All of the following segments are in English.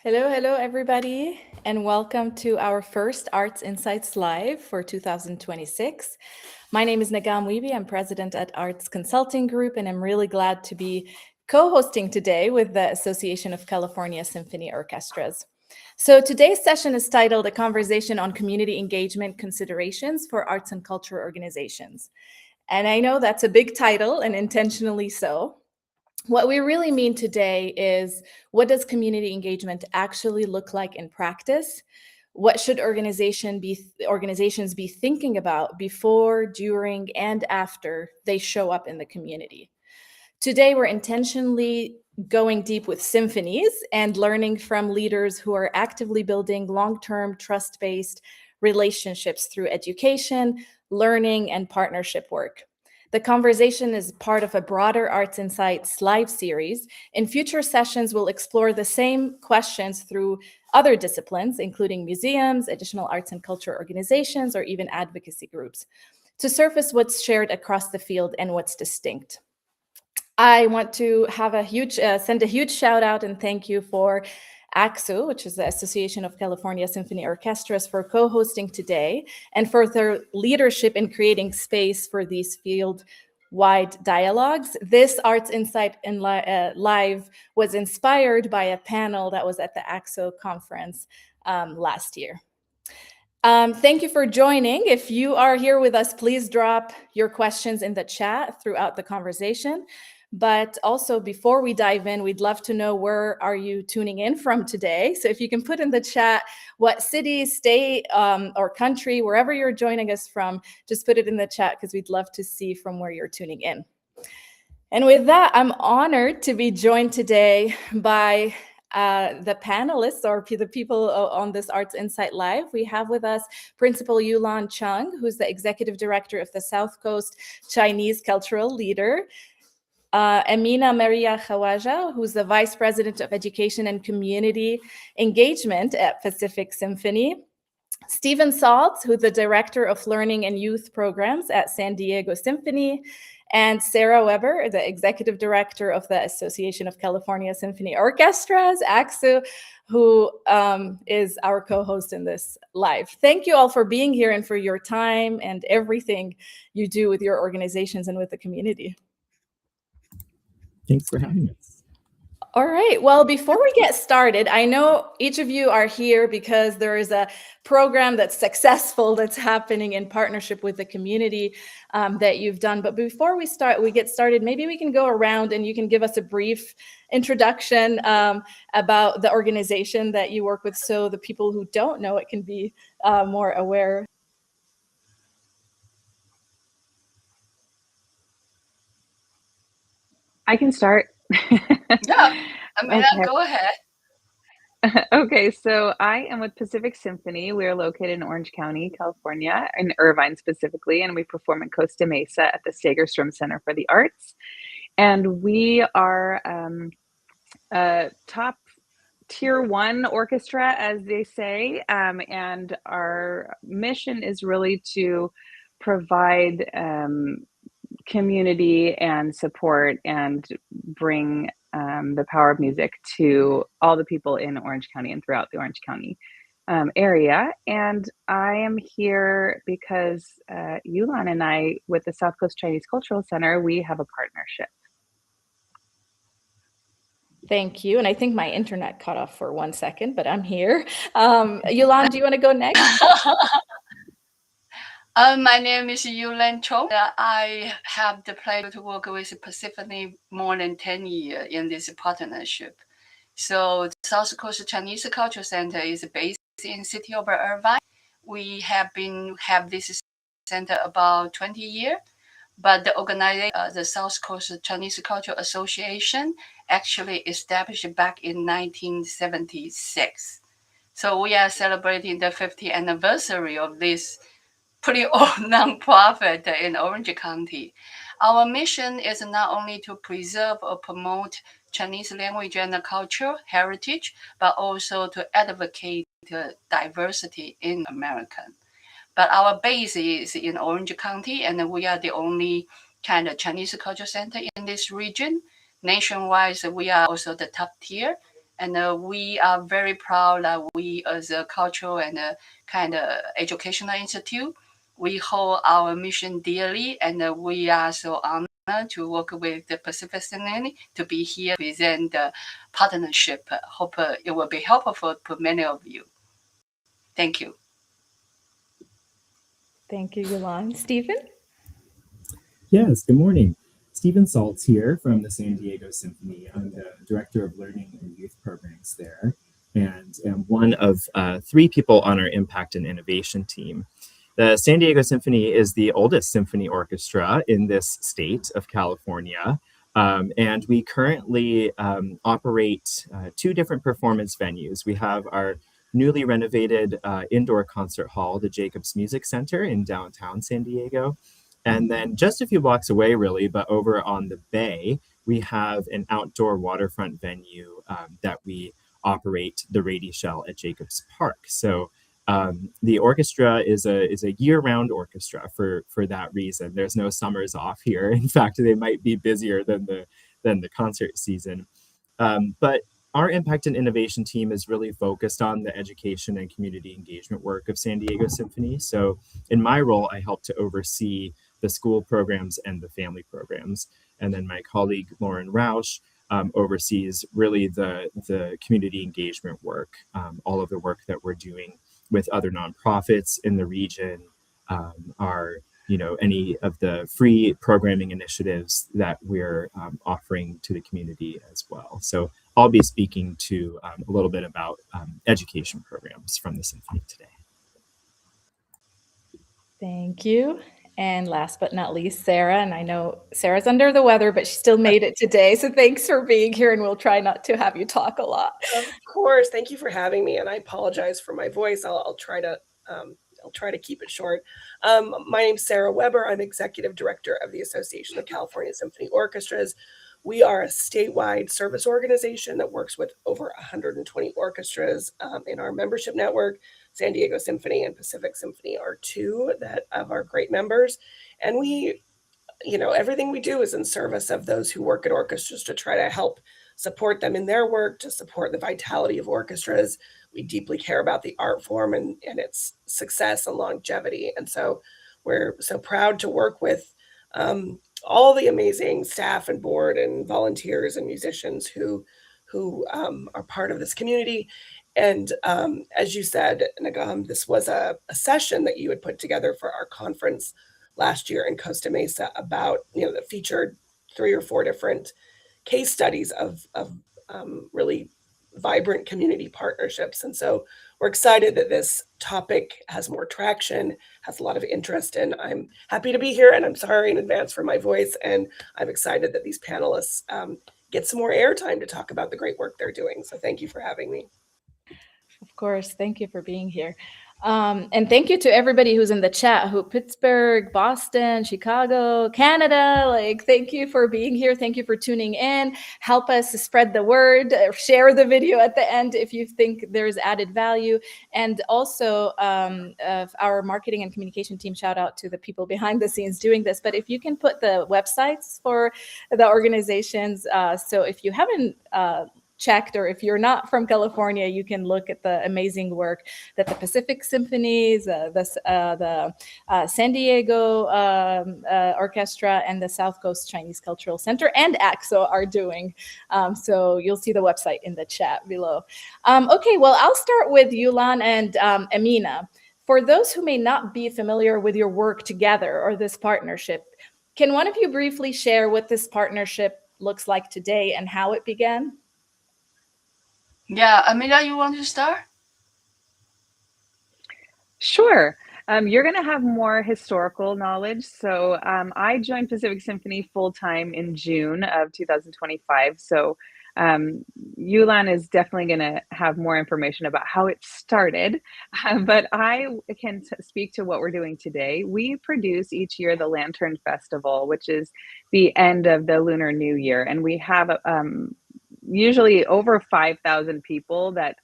Hello, everybody, and welcome to our first Arts Insights Live for 2026. My name is Nagam Wiebe. I'm president at Arts Consulting Group, and I'm really glad to be co-hosting today with the Association of California Symphony Orchestras. So today's session is titled A Conversation on Community Engagement Considerations for Arts and Culture Organizations. And I know that's a big title, and intentionally so. What we really mean today is, what does community engagement actually look like in practice? What should organizations be thinking about before, during, and after they show up in the community? Today, we're intentionally going deep with symphonies and learning from leaders who are actively building long-term, trust-based relationships through education, learning, and partnership work. The conversation is part of a broader Arts Insights live series. In future sessions, we'll explore the same questions through other disciplines, including museums, additional arts and culture organizations, or even advocacy groups, to surface what's shared across the field and what's distinct. I want to send a huge shout out and thank you for ACSU, which is the Association of California Symphony Orchestras, for co-hosting today and for their leadership in creating space for these field-wide dialogues. This Arts Insight Live was inspired by a panel that was at the ACSU conference last year. Thank you for joining. If you are here with us, please drop your questions in the chat throughout the conversation. But also, before we dive in, we'd love to know, where are you tuning in from today? So if you can put in the chat what city, state, or country, wherever you're joining us from, just put it in the chat because we'd love to see from where you're tuning in. And with that, I'm honored to be joined today by the panelists, or the people on this Arts Insight Live. We have with us Principal Yulan Chung, who's the Executive Director of the South Coast Chinese Cultural Leader. Amina Maria Khawaja, who's the Vice President of Education and Community Engagement at Pacific Symphony. Stephen Saltz, who's the Director of Learning and Youth Programs at San Diego Symphony. And Sarah Weber, the Executive Director of the Association of California Symphony Orchestras, ACSU, who is our co-host in this live. Thank you all for being here and for your time and everything you do with your organizations and with the community. Thanks for having us. All right. Well, before we get started, I know each of you are here because there is a program that's successful that's happening in partnership with the community that you've done. But before we get started, maybe we can go around and you can give us a brief introduction about the organization that you work with, so the people who don't know it can be more aware. I can start. Yeah, Amina, Okay. Go ahead. Okay, so I am with Pacific Symphony. We are located in Orange County, California, in Irvine specifically, and we perform in Costa Mesa at the Segerstrom Center for the Arts. And we are a top tier 1 orchestra, as they say, and our mission is really to provide community and support and bring the power of music to all the people in Orange County and throughout the Orange County area. And I am here because Yulan and I, with the South Coast Chinese Cultural Center, we have a partnership. Thank you. And I think my internet cut off for 1 second, but I'm here. Yulan, do you want to go next? My name is Yulan Chou. I have the pleasure to work with Pacific more than 10 years in this partnership. So the South Coast Chinese Cultural Center is based in city of Irvine. We have this center about 20 years, but the organization, the South Coast Chinese Cultural Association, actually established back in 1976. So we are celebrating the 50th anniversary of this pretty old nonprofit in Orange County. Our mission is not only to preserve or promote Chinese language and culture heritage, but also to advocate diversity in America. But our base is in Orange County, and we are the only kind of Chinese culture center in this region. Nationwide, we are also the top tier. And we are very proud that we, as a cultural and kind of educational institute, we hold our mission dearly, and we are so honored to work with the Pacific Symphony to be here present the partnership. Hope it will be helpful to many of you. Thank you. Thank you, Yulan. Stephen? Yes, good morning. Stephen Saltz here from the San Diego Symphony. I'm the Director of Learning and Youth Programs there, and am one of 3 people on our Impact and Innovation team. The San Diego Symphony is the oldest symphony orchestra in this state of California, and we currently operate 2 different performance venues. We have our newly renovated indoor concert hall, the Jacobs Music Center in downtown San Diego. And then just a few blocks away, really, but over on the bay, we have an outdoor waterfront venue that we operate, the Rady Shell at Jacobs Park. So the orchestra is a year-round orchestra for that reason. There's no summers off here. In fact, they might be busier than the concert season. But our Impact and Innovation team is really focused on the education and community engagement work of San Diego Symphony. So in my role, I help to oversee the school programs and the family programs. And then my colleague, Lauren Rausch, oversees really the community engagement work, all of the work that we're doing with other nonprofits in the region, any of the free programming initiatives that we're offering to the community as well. So I'll be speaking to a little bit about education programs from the Symphony today. Thank you. And last but not least, Sarah. And I know Sarah's under the weather, but she still made it today. So thanks for being here, and we'll try not to have you talk a lot. Of course. Thank you for having me. And I apologize for my voice. I'll try to keep it short. My name's Sarah Weber. I'm Executive Director of the Association of California Symphony Orchestras. We are a statewide service organization that works with over 120 orchestras in our membership network. San Diego Symphony and Pacific Symphony are 2 of our great members. And we, everything we do is in service of those who work at orchestras to try to help support them in their work, to support the vitality of orchestras. We deeply care about the art form and its success and longevity. And so we're so proud to work with all the amazing staff and board and volunteers and musicians who are part of this community. And as you said, Nagam, this was a session that you had put together for our conference last year in Costa Mesa about, that featured 3 or 4 different case studies of really vibrant community partnerships. And so we're excited that this topic has more traction, has a lot of interest, and I'm happy to be here, and I'm sorry in advance for my voice, and I'm excited that these panelists get some more airtime to talk about the great work they're doing. So thank you for having me. Of course. Thank you for being here. And thank you to everybody who's in the chat, Pittsburgh, Boston, Chicago, Canada. Thank you for being here. Thank you for tuning in. Help us spread the word. Share the video at the end if you think there's added value. And also our marketing and communication team, shout out to the people behind the scenes doing this. But if you can put the websites for the organizations. So if you haven't checked, or if you're not from California, you can look at the amazing work that the Pacific Symphonies, the San Diego Orchestra, and the South Coast Chinese Cultural Center and AXO are doing. So you'll see the website in the chat below. Okay, well, I'll start with Yulan and Amina. For those who may not be familiar with your work together or this partnership, can one of you briefly share what this partnership looks like today and how it began? Yeah, Amina, you want to start? Sure. You're going to have more historical knowledge. So I joined Pacific Symphony full-time in June of 2025. So Yulan is definitely going to have more information about how it started. But I can speak to what we're doing today. We produce each year the Lantern Festival, which is the end of the Lunar New Year. And we have usually over 5,000 people that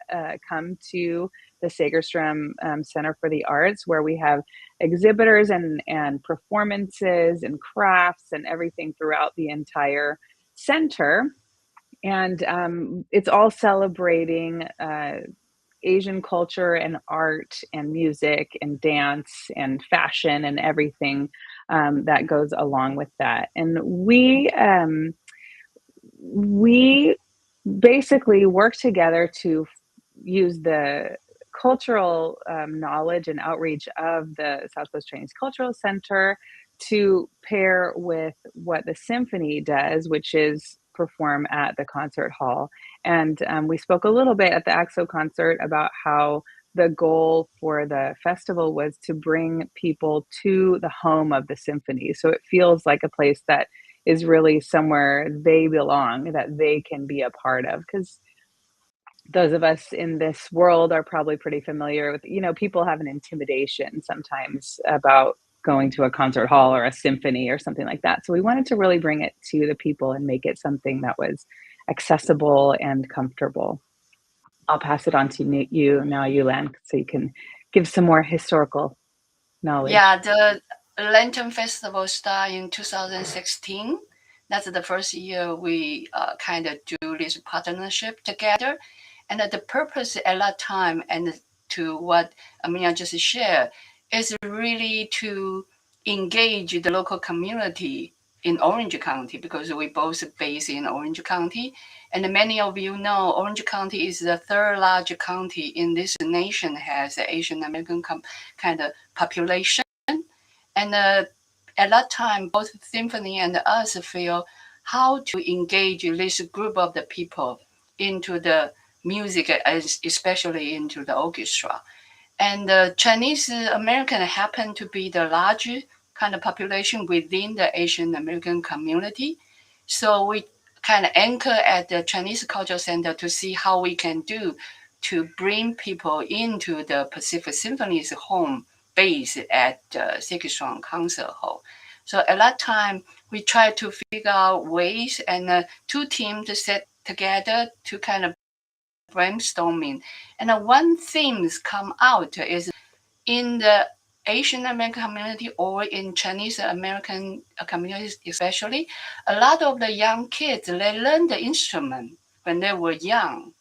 come to the Segerstrom Center for the Arts, where we have exhibitors and performances and crafts and everything throughout the entire center. And it's all celebrating Asian culture and art and music and dance and fashion and everything that goes along with that. And we basically work together to use the cultural knowledge and outreach of the South Coast Chinese Cultural Center to pair with what the symphony does, which is perform at the concert hall. And we spoke a little bit at the AXO concert about how the goal for the festival was to bring people to the home of the symphony. So it feels like a place that is really somewhere they belong, that they can be a part of. Because those of us in this world are probably pretty familiar with, people have an intimidation sometimes about going to a concert hall or a symphony or something like that. So we wanted to really bring it to the people and make it something that was accessible and comfortable. I'll pass it on to you now, Yulan, so you can give some more historical knowledge. Yeah, the Lantern Festival started in 2016. That's the first year we kind of do this partnership together. And the purpose at that time, and to what Amina just shared, is really to engage the local community in Orange County, because we both based in Orange County. And many of you know Orange County is the third largest county in this nation, has an Asian American kind of population. And at that time, both Symphony and us feel how to engage this group of the people into the music, especially into the orchestra. And the Chinese American happen to be the largest kind of population within the Asian American community. So we kind of anchor at the Chinese Cultural Center to see how we can do to bring people into the Pacific Symphony's home base at Seikishuang Concert Hall. So at that time, we tried to figure out ways, and two teams set together to kind of brainstorming. And one themes come out is in the Asian American community or in Chinese American communities especially, a lot of the young kids, they learn the instrument when they were young,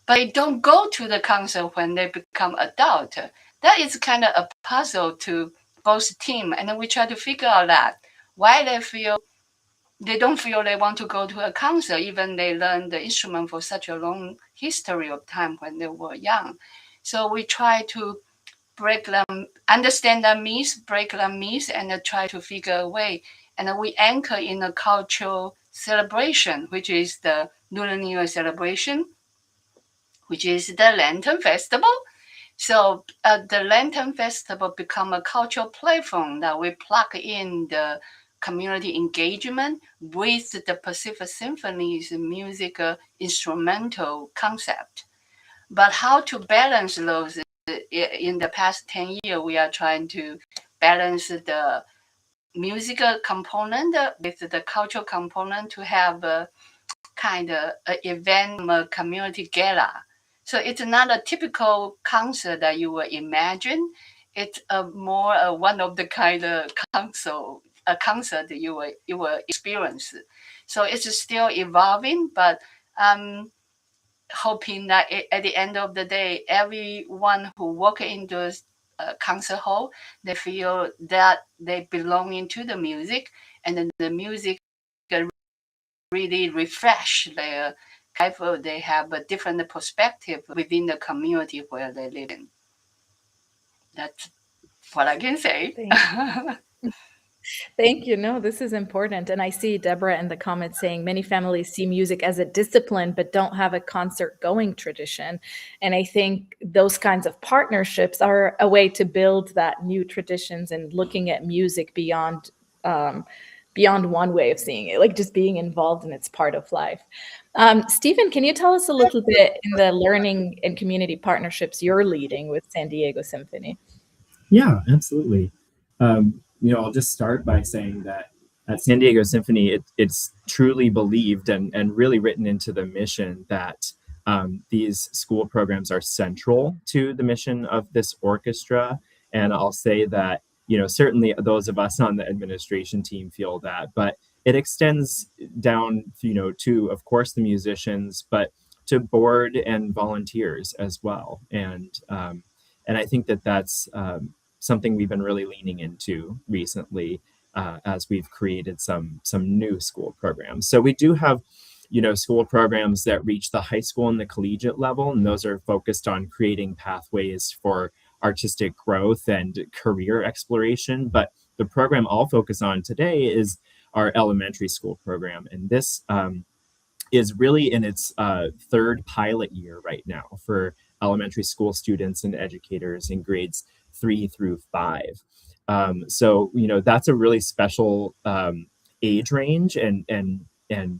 but they don't go to the concert when they become adult. That is kind of a puzzle to both teams. And then we try to figure out that why they don't feel they want to go to a concert, even they learned the instrument for such a long history of time when they were young. So we try to understand that myth, break that myth, and try to figure a way. And we anchor in a cultural celebration, which is the Lunar New Year celebration, which is the Lantern Festival. So the Lantern Festival become a cultural platform that we plug in the community engagement with the Pacific Symphony's music instrumental concept. But how to balance those? In the past 10 years, we are trying to balance the musical component with the cultural component to have a kind of event community gala. So it's not a typical concert that you would imagine. It's more one of the kind of concert that you will experience. So it's still evolving, but hoping that at the end of the day, everyone who walk into a concert hall, they feel that they belong into the music, and then the music really refresh their life. They have a different perspective within the community where they live in. That's what I can say. Thank you. No, this is important. And I see Deborah in the comments saying many families see music as a discipline, but don't have a concert going tradition. And I think those kinds of partnerships are a way to build that new traditions and looking at music beyond one way of seeing it, like just being involved and it's part of life. Stephen, can you tell us a little bit in the learning and community partnerships you're leading with San Diego Symphony? Yeah, absolutely. I'll just start by saying that at San Diego Symphony, it's truly believed and really written into the mission that these school programs are central to the mission of this orchestra. And I'll say that certainly those of us on the administration team feel that, but it extends down, to, of course, the musicians, but to board and volunteers as well. And I think that that's something we've been really leaning into recently as we've created some new school programs. So we do have, school programs that reach the high school and the collegiate level, and those are focused on creating pathways for artistic growth and career exploration. But the program I'll focus on today is our elementary school program, and this is really in its third pilot year right now for elementary school students and educators in grades 3 through 5. So that's a really special age range and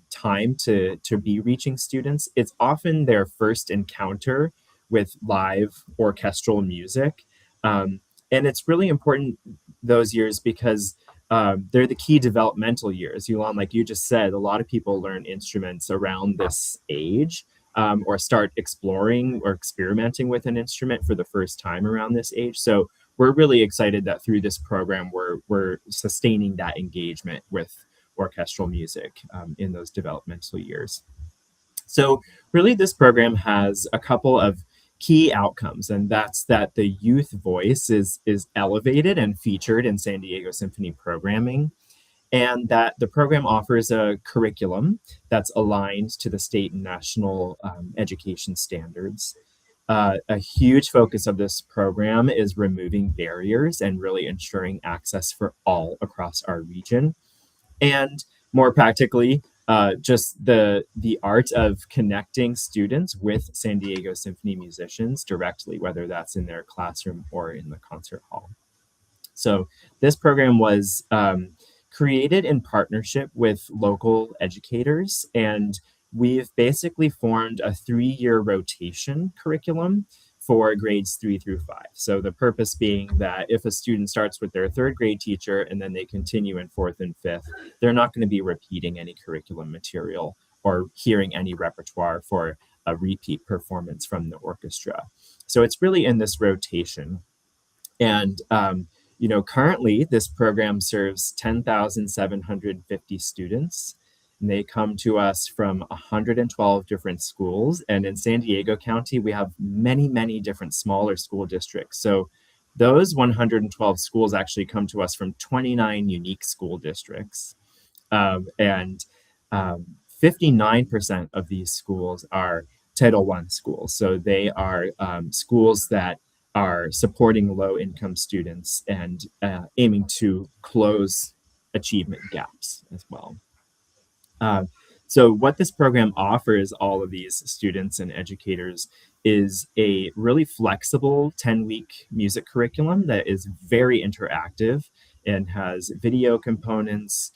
time to be reaching students. It's often their first encounter with live orchestral music, and it's really important those years because they're the key developmental years. Yulan, like you just said, a lot of people learn instruments around this age, or start exploring or experimenting with an instrument for the first time around this age. So we're really excited that through this program, we're sustaining that engagement with orchestral music in those developmental years. So really, this program has a couple of key outcomes, and that's that the youth voice is elevated and featured in San Diego Symphony programming, and that the program offers a curriculum that's aligned to the state and national education standards. A huge focus of this program is removing barriers and really ensuring access for all across our region. And more practically, just the art of connecting students with San Diego Symphony musicians directly, whether that's in their classroom or in the concert hall. So this program was created in partnership with local educators, and we've basically formed a 3-year rotation curriculum for grades 3 through 5. So the purpose being that if a student starts with their 3rd grade teacher and then they continue in 4th and 5th, they're not going to be repeating any curriculum material or hearing any repertoire for a repeat performance from the orchestra. So it's really in this rotation. And currently this program serves 10,750 students. And they come to us from 112 different schools. And in San Diego County, we have many, many different smaller school districts. So those 112 schools actually come to us from 29 unique school districts. And 59% of these schools are Title I schools. So they are schools that are supporting low-income students and aiming to close achievement gaps as well. So what this program offers all of these students and educators is a really flexible 10-week music curriculum that is very interactive and has video components,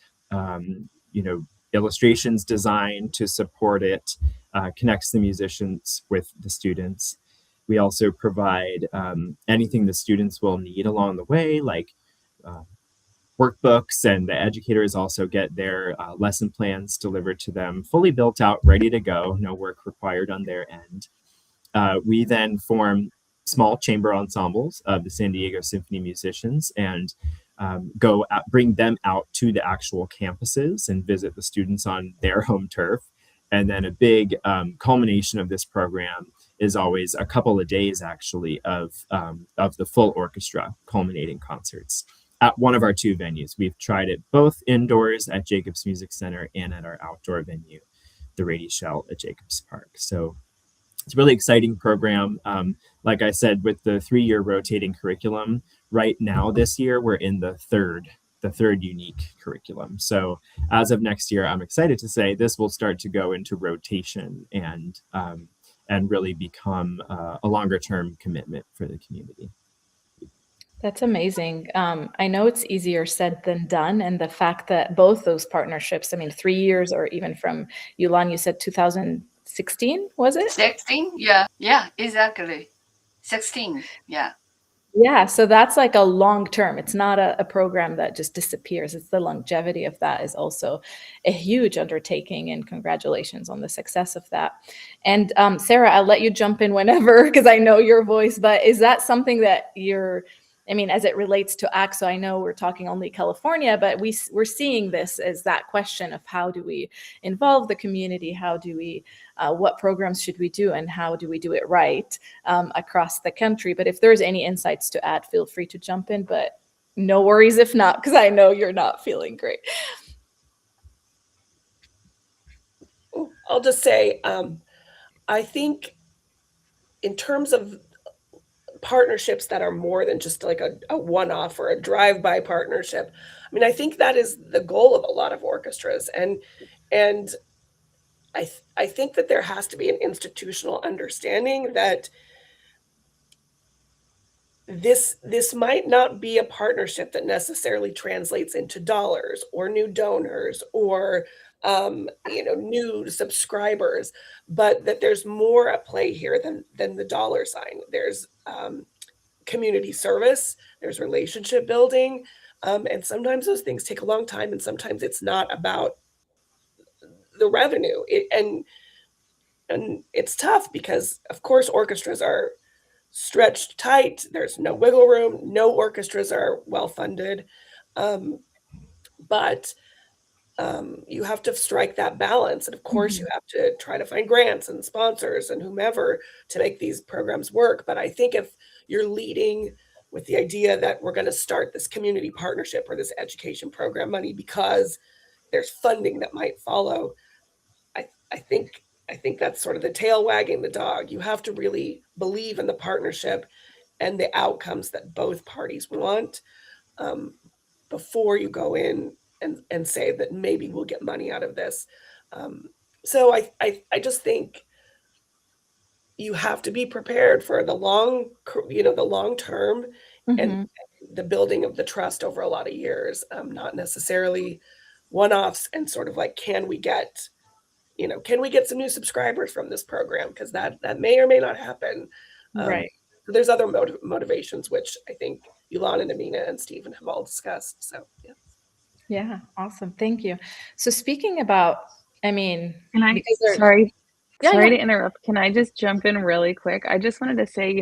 illustrations designed to support it, connects the musicians with the students. We also provide anything the students will need along the way, like workbooks, and the educators also get their lesson plans delivered to them, fully built out, ready to go, no work required on their end. We then form small chamber ensembles of the San Diego Symphony musicians and bring them out to the actual campuses and visit the students on their home turf. And then a big culmination of this program is always a couple of days, actually, of the full orchestra culminating concerts at one of our 2 venues. We've tried it both indoors at Jacobs Music Center and at our outdoor venue, the Rady Shell at Jacobs Park. So it's a really exciting program. Like I said, with the 3-year rotating curriculum, right now this year, we're in the third unique curriculum. So as of next year, I'm excited to say this will start to go into rotation and really become a longer term commitment for the community. That's amazing. I know it's easier said than done. And the fact that both those partnerships, 3 years, or even from Yulan, you said 2016, was it? 16? Yeah, exactly. 16, yeah. Yeah, so that's like a long term. It's not a program that just disappears. It's the longevity of that is also a huge undertaking, and congratulations on the success of that. And Sarah, I'll let you jump in whenever, because I know your voice, but is that something that you're I mean, as it relates to ACT, I know we're talking only California, but we're seeing this as that question of how do we involve the community? How do we, what programs should we do, and how do we do it right across the country? But if there's any insights to add, feel free to jump in, but no worries if not, because I know you're not feeling great. I'll just say, I think in terms of partnerships that are more than just like a one-off or a drive-by partnership, I mean, I think that is the goal of a lot of orchestras. And I think that there has to be an institutional understanding that this might not be a partnership that necessarily translates into dollars or new donors or new subscribers, but that there's more at play here than the dollar sign. There's community service, there's relationship building, and sometimes those things take a long time, and sometimes it's not about the revenue. And it's tough because, of course, orchestras are stretched tight. There's no wiggle room. No orchestras are well funded, but you have to strike that balance. And of course, you have to try to find grants and sponsors and whomever to make these programs work. But I think if you're leading with the idea that we're going to start this community partnership or this education program money because there's funding that might follow, I think that's sort of the tail wagging the dog. You have to really believe in the partnership and the outcomes that both parties want before you go in and say that maybe we'll get money out of this. So I just think you have to be prepared for the long term and the building of the trust over a lot of years, not necessarily one-offs and sort of like, can we get some new subscribers from this program? Because that may or may not happen. Right. So there's other motivations, which I think Yulan and Amina and Stephen have all discussed. So yeah. Yeah, awesome. Thank you. So speaking about, I mean, sorry to interrupt. Can I just jump in really quick? I just wanted to say,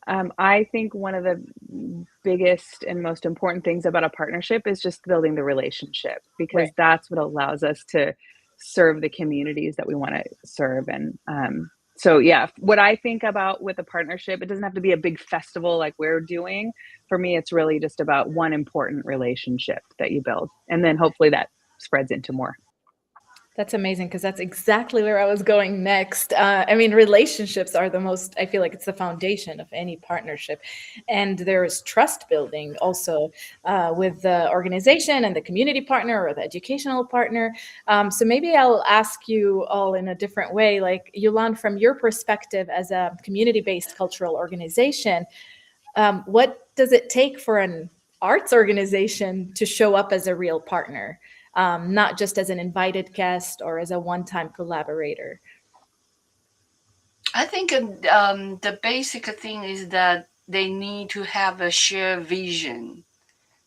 I think one of the biggest and most important things about a partnership is just building the relationship, because that's what allows us to serve the communities that we want to serve. And so yeah, what I think about with a partnership, it doesn't have to be a big festival like we're doing. For me, it's really just about one important relationship that you build, and then hopefully that spreads into more. That's amazing, because that's exactly where I was going next. I mean, relationships are I feel like it's the foundation of any partnership. And there's trust building also with the organization and the community partner or the educational partner. So maybe I'll ask you all in a different way, like Yulan, from your perspective as a community-based cultural organization, what does it take for an arts organization to show up as a real partner? Not just as an invited guest or as a one-time collaborator? I think the basic thing is that they need to have a shared vision.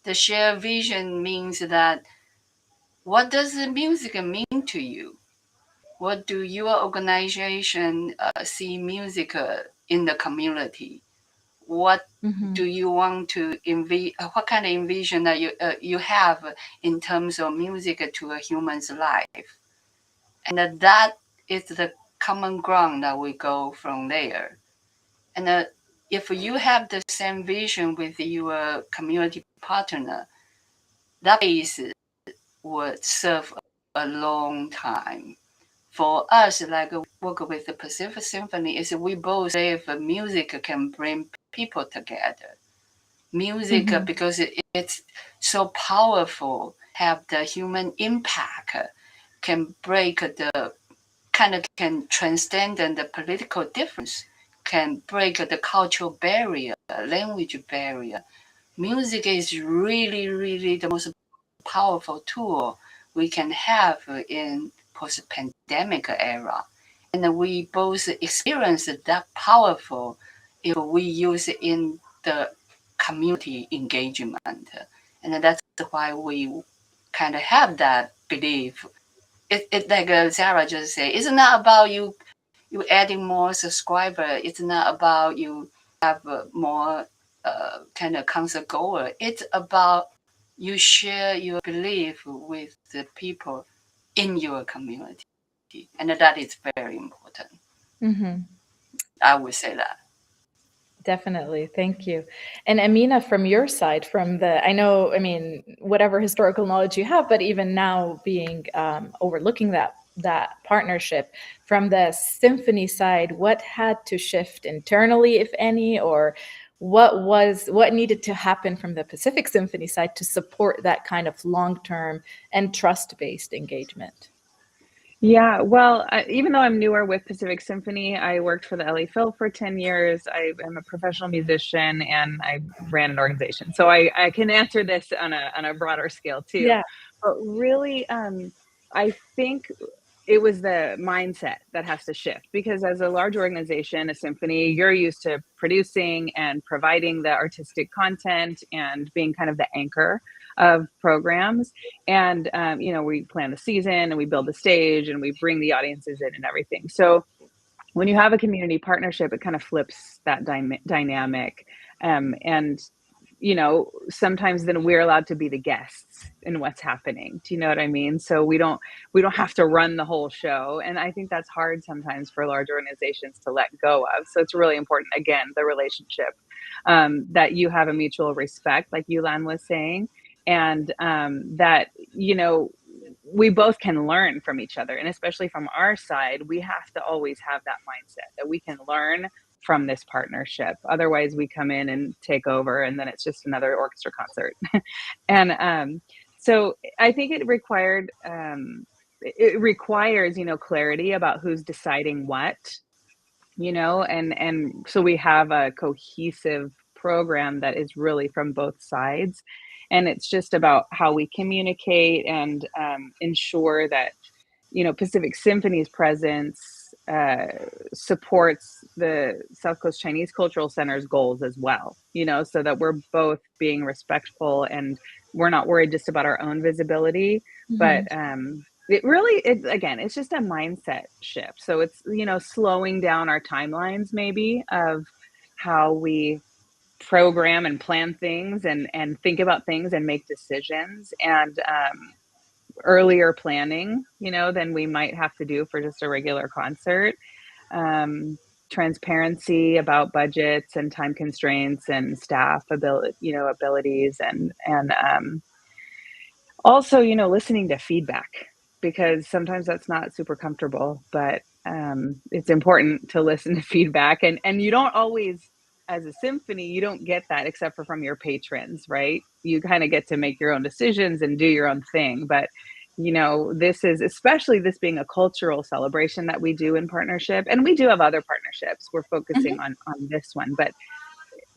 The shared vision means that what does the music mean to you? What do your organization see music in the community? What do you want to what kind of envision that you have in terms of music to a human's life? And that is the common ground that we go from there. And if you have the same vision with your community partner, that base would serve a long time. For us, like work with the Pacific Symphony, is we both say if music can bring people together. Music, because it's so powerful, have the human impact, can break can transcend the political difference, can break the cultural barrier, language barrier. Music is really, really the most powerful tool we can have in post-pandemic era. And we both experience that powerful if we use it in the community engagement. And that's why we kind of have that belief. It like Sarah just said, it's not about you adding more subscriber. It's not about you have more kind of concert goer. It's about you share your belief with the people in your community, and that is very important. I would say that. Definitely. Thank you. And Amina, from your side, I know, I mean, whatever historical knowledge you have, but even now being overlooking that partnership from the symphony side, what had to shift internally, if any, or what needed to happen from the Pacific Symphony side to support that kind of long-term and trust-based engagement? Yeah, well, even though I'm newer with Pacific Symphony, I worked for the LA Phil for 10 years. I am a professional musician and I ran an organization. So I can answer this on a broader scale too. Yeah. But really, I think it was the mindset that has to shift, because as a large organization, a symphony, you're used to producing and providing the artistic content and being kind of the anchor of programs. And, we plan the season and we build the stage and we bring the audiences in and everything. So when you have a community partnership, it kind of flips that dynamic. And sometimes then we're allowed to be the guests in what's happening. Do you know what I mean? So we don't have to run the whole show. And I think that's hard sometimes for large organizations to let go of. So it's really important, again, the relationship, that you have a mutual respect, like Yulan was saying, and that, we both can learn from each other. And especially from our side, we have to always have that mindset that we can learn from this partnership. Otherwise we come in and take over and then it's just another orchestra concert. And so I think it requires, clarity about who's deciding what, and so we have a cohesive program that is really from both sides. And it's just about how we communicate and ensure that, Pacific Symphony's presence supports the South Coast Chinese Cultural Center's goals as well, so that we're both being respectful and we're not worried just about our own visibility, but it's just a mindset shift. So it's, slowing down our timelines maybe of how we program and plan things and think about things and make decisions, and earlier planning, than we might have to do for just a regular concert. Transparency about budgets and time constraints and staff abilities, and also, listening to feedback, because sometimes that's not super comfortable, but it's important to listen to feedback, and you don't always, as a symphony, you don't get that except from your patrons, right? You kind of get to make your own decisions and do your own thing. But, this is, especially this being a cultural celebration that we do in partnership, and we do have other partnerships. We're focusing on this one, but,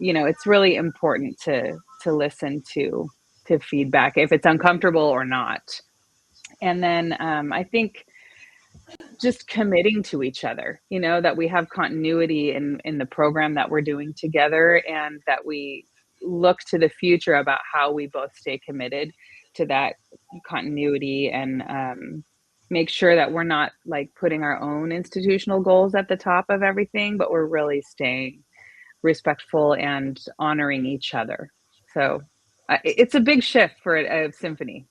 it's really important to listen to feedback if it's uncomfortable or not. And then I think just committing to each other, that we have continuity in the program that we're doing together, and that we look to the future about how we both stay committed to that continuity, and make sure that we're not like putting our own institutional goals at the top of everything, but we're really staying respectful and honoring each other. So it's a big shift for a symphony,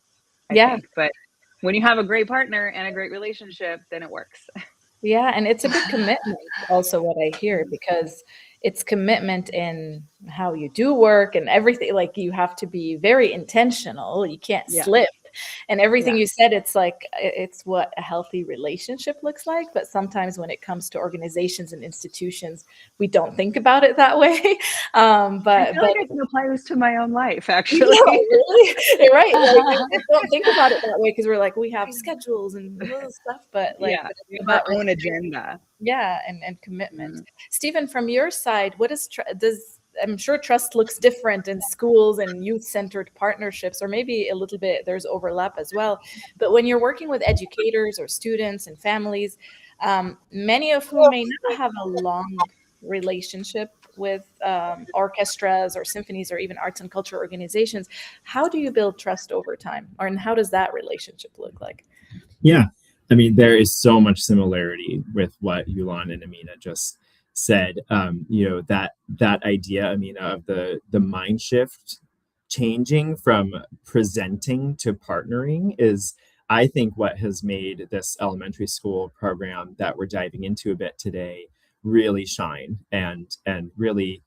I think, but when you have a great partner and a great relationship, then it works. Yeah, and it's a big commitment also, what I hear, because it's commitment in how you do work and everything. Like, you have to be very intentional. You can't slip. And everything you said, it's like, it's what a healthy relationship looks like. But sometimes when it comes to organizations and institutions, we don't think about it that way. But I feel like I can apply this to my own life, actually. No, really? You're right. Like, we don't think about it that way because we're like, we have schedules and stuff, but like, about our own agenda. Yeah, and commitment. Stephen, from your side, what is I'm sure trust looks different in schools and youth-centered partnerships, or maybe a little bit there's overlap as well. But when you're working with educators or students and families, many of whom may not have a long relationship with orchestras or symphonies or even arts and culture organizations, how do you build trust over time? And how does that relationship look like? Yeah, I mean, there is so much similarity with what Yulan and Amina just said, that idea, Amina, of the mind shift changing from presenting to partnering is, I think, what has made this elementary school program that we're diving into a bit today really shine and really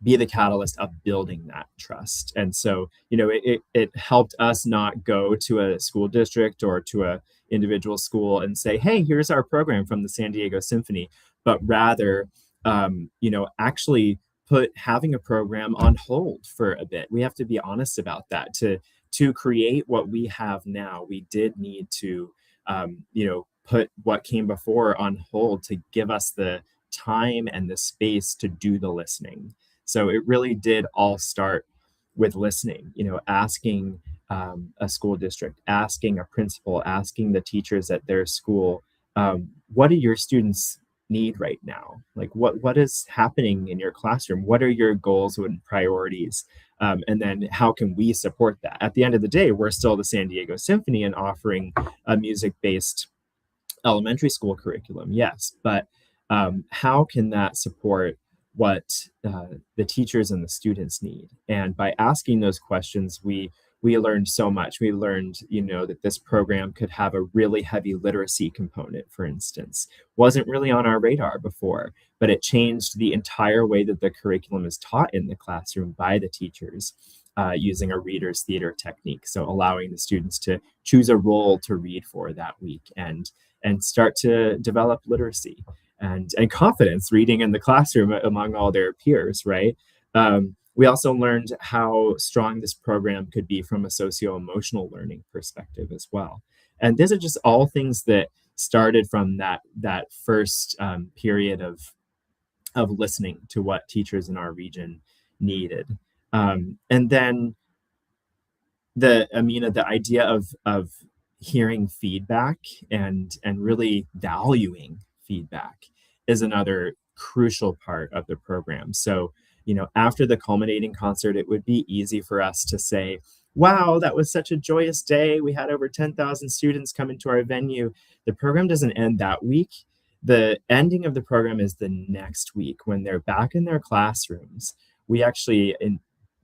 be the catalyst of building that trust. And so, it helped us not go to a school district or to a individual school and say, hey, here's our program from the San Diego Symphony, but rather, actually put having a program on hold for a bit. We have to be honest about that. To create what we have now, we did need to, put what came before on hold to give us the time and the space to do the listening. So it really did all start with listening, asking a school district, asking a principal, asking the teachers at their school, what do your students need right now? Like what is happening in your classroom? What are your goals and priorities? And then how can we support that? At the end of the day, we're still the San Diego Symphony and offering a music-based elementary school curriculum, yes, but how can that support what the teachers and the students need? And by asking those questions, we learned so much. We learned, that this program could have a really heavy literacy component, for instance. Wasn't really on our radar before, but it changed the entire way that the curriculum is taught in the classroom by the teachers using a reader's theater technique. So allowing the students to choose a role to read for that week and start to develop literacy and confidence reading in the classroom among all their peers, right? We also learned how strong this program could be from a socio-emotional learning perspective as well. And these are just all things that started from that first period of listening to what teachers in our region needed. And then the idea of hearing feedback and really valuing feedback is another crucial part of the program. So, after the culminating concert, it would be easy for us to say, wow, that was such a joyous day. We had over 10,000 students come into our venue. The program doesn't end that week. The ending of the program is the next week when they're back in their classrooms. We actually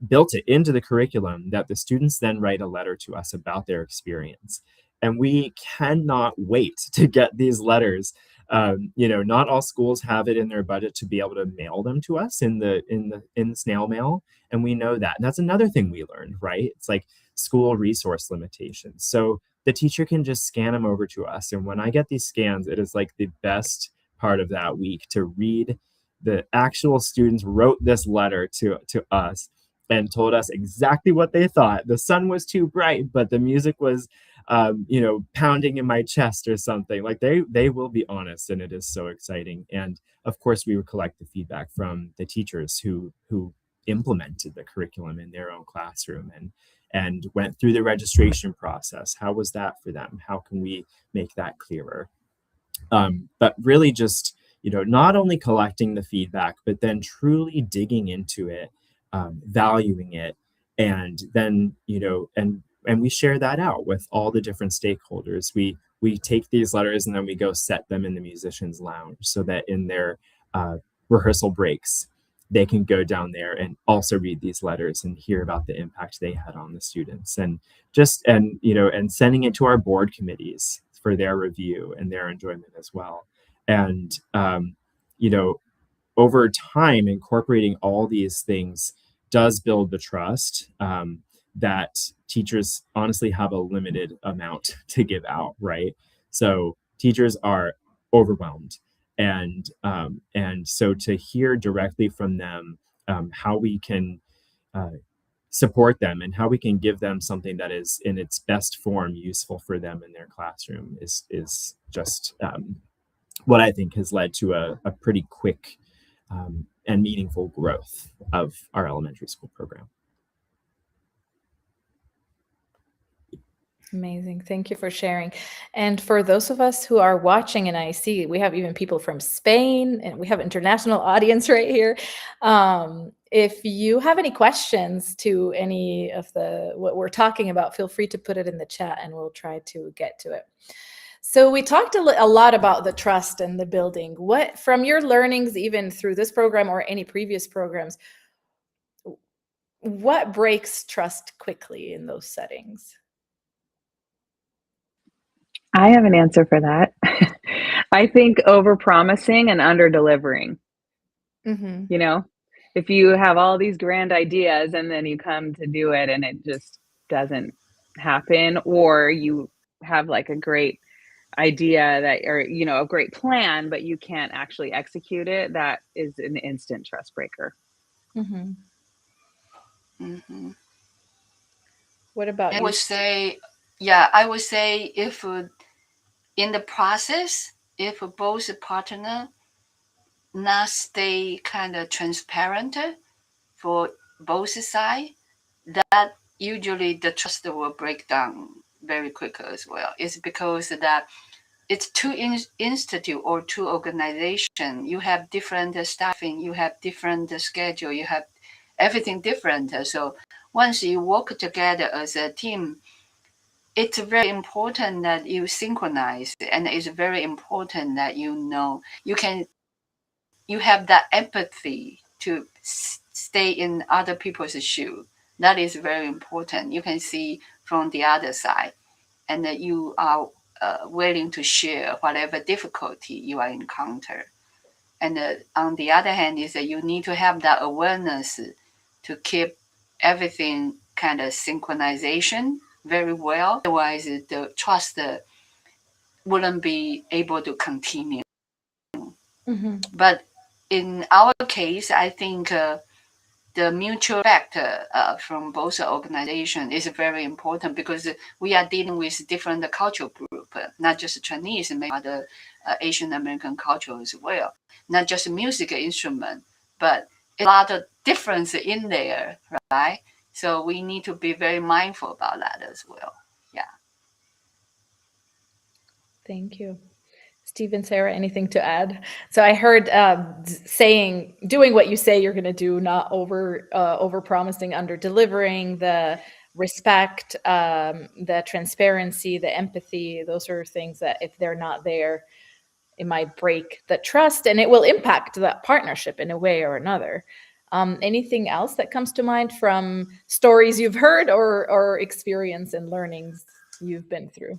built it into the curriculum that the students then write a letter to us about their experience. And we cannot wait to get these letters. Not all schools have it in their budget to be able to mail them to us in the snail mail, and we know that. And that's another thing we learned, right? It's like school resource limitations. So the teacher can just scan them over to us, and when I get these scans, it is like the best part of that week to read the actual students wrote this letter to us and told us exactly what they thought. The sun was too bright, but the music was pounding in my chest or something. Like they will be honest, and it is so exciting. And of course, we would collect the feedback from the teachers who implemented the curriculum in their own classroom and went through the registration process. How was that for them? How can we make that clearer? But really just, not only collecting the feedback, but then truly digging into it, valuing it, and then, and we share that out with all the different stakeholders. We take these letters and then we go set them in the musicians' lounge so that in their rehearsal breaks, they can go down there and also read these letters and hear about the impact they had on the students, and sending it to our board committees for their review and their enjoyment as well. And, over time, incorporating all these things does build the trust that teachers honestly have a limited amount to give out, right? So teachers are overwhelmed. And so to hear directly from them how we can support them and how we can give them something that is in its best form useful for them in their classroom is just what I think has led to a pretty quick and meaningful growth of our elementary school program. Amazing. Thank you for sharing. And for those of us who are watching, and I see we have even people from Spain and we have international audience right here. If you have any questions to any of what we're talking about, feel free to put it in the chat and we'll try to get to it. So we talked a lot about the trust and the building. What, from your learnings, even through this program or any previous programs, what breaks trust quickly in those settings? I have an answer for that. I think overpromising and under-delivering, Mm-hmm. you know? If you have all these grand ideas and then you come to do it and it just doesn't happen, or you have like a great idea that, or, you know, a great plan, but you can't actually execute it, that is an instant trust breaker. Mm-hmm. Mm-hmm. What about I you? would say, yeah, I would say if in the process, if both partner not stay kind of transparent for both sides, that usually the trust will break down very quickly as well. It's because that it's two institute or two organization. You have different staffing, you have different schedule, you have everything different. So once you work together as a team, it's very important that you synchronize, and it's very important that you have that empathy to stay in other people's shoe. That is very important. You can see from the other side, and that you are willing to share whatever difficulty you are encounter. And on the other hand, is that you need to have that awareness to keep everything kind of synchronization very well. Otherwise, the trust wouldn't be able to continue. Mm-hmm. But in our case, I think the mutual respect from both organizations is very important, because we are dealing with different cultural group, not just Chinese, maybe other Asian American culture as well. Not just music instrument, but a lot of difference in there, right? So we need to be very mindful about that as well. Yeah. Thank you. Steve and Sarah, anything to add? So I heard doing what you say you're going to do, not over promising, under delivering, the respect, the transparency, the empathy. Those are things that if they're not there, it might break the trust, and it will impact that partnership in a way or another. Anything else that comes to mind from stories you've heard or experience and learnings you've been through?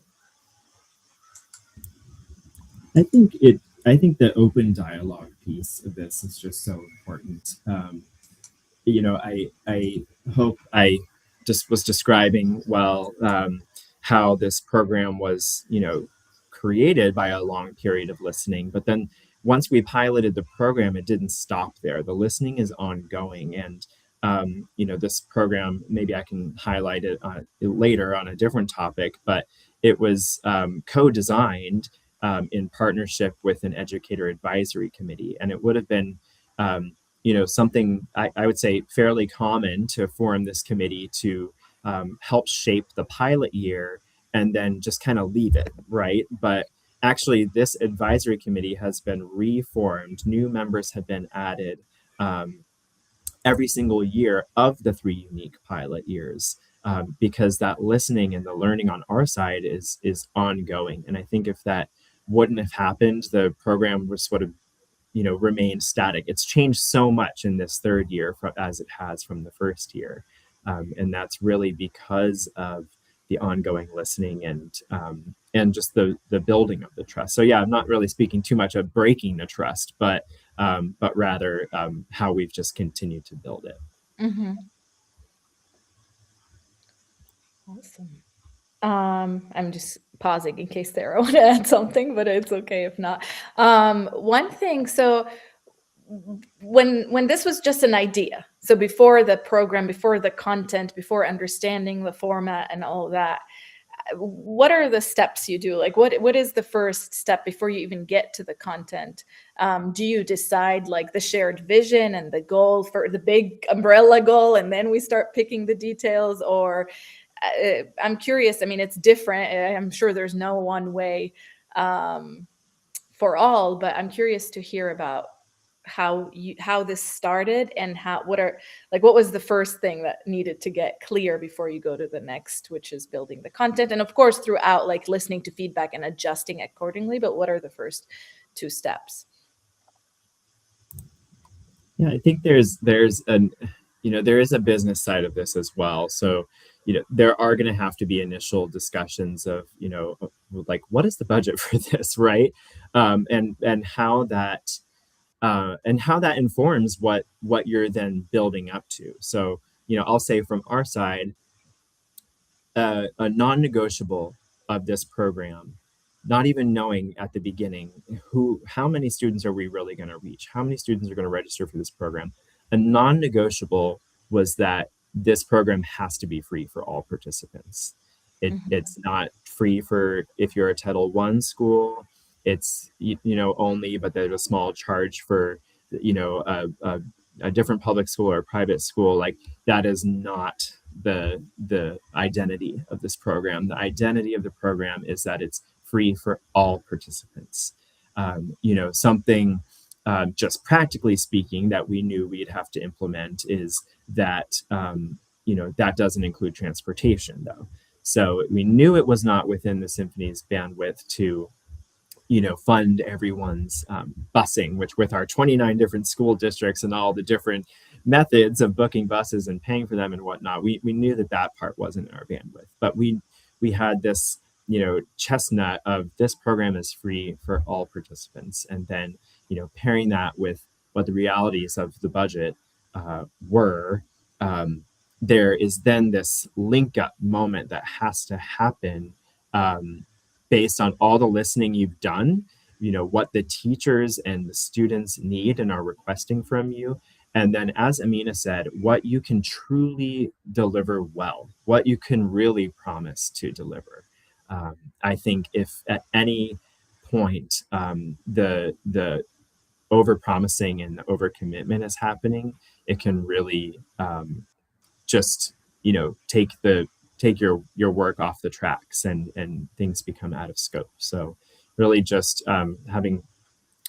I think it. I think the open dialogue piece of this is just so important. I hope I just was describing well how this program was, created by a long period of listening. But then once we piloted the program, it didn't stop there. The listening is ongoing, and this program, maybe I can highlight it later on a different topic, but it was co-designed in partnership with an educator advisory committee, and it would have been something I would say fairly common to form this committee to help shape the pilot year and then just kind of leave it, right? But actually, this advisory committee has been reformed. New members have been added every single year of the 3 unique pilot years, because that listening and the learning on our side is ongoing. And I think if that wouldn't have happened, the program would sort of remain static. It's changed so much in this 3rd year as it has from the 1st year, and that's really because of the ongoing listening and just the building of the trust. So yeah, I'm not really speaking too much of breaking the trust, but rather how we've just continued to build it. Mm-hmm. Awesome. I'm just pausing in case Sarah want to add something, but it's okay if not. One thing, so when this was just an idea, so before the program, before the content, before understanding the format and all of that, what are the steps you do? Like what is the first step before you even get to the content? Do you decide like the shared vision and the goal for the big umbrella goal, and then we start picking the details? Or I'm curious. I mean, it's different. I'm sure there's no one way for all, but I'm curious to hear about how this started, and what was the first thing that needed to get clear before you go to the next, which is building the content, and of course throughout, like, listening to feedback and adjusting accordingly. But what are the first two steps? Yeah, I think there is a business side of this as well. So, there are going to have to be initial discussions of, like, what is the budget for this, right? And how that informs what you're then building up to. So, I'll say from our side, a non-negotiable of this program, not even knowing at the beginning how many students are we really going to reach, how many students are going to register for this program. A non-negotiable was that this program has to be free for all participants. It's not free for if you're a Title I school. It's only, but there's a small charge for a different public school or a private school. Like, that is not the identity of this program. The identity of the program is that it's free for all participants. Something just practically speaking that we knew we'd have to implement is that that doesn't include transportation, though. So we knew it was not within the symphony's bandwidth to fund everyone's busing, which, with our 29 different school districts and all the different methods of booking buses and paying for them and whatnot, we knew that part wasn't in our bandwidth. But we had this chestnut of this program is free for all participants, and then pairing that with what the realities of the budget were. There is then this link up moment that has to happen based on all the listening you've done, what the teachers and the students need and are requesting from you. And then, as Amina said, what you can truly deliver well, what you can really promise to deliver. I think if at any point the over-promising and the over-commitment is happening, it can really just take your work off the tracks, and things become out of scope. So really just having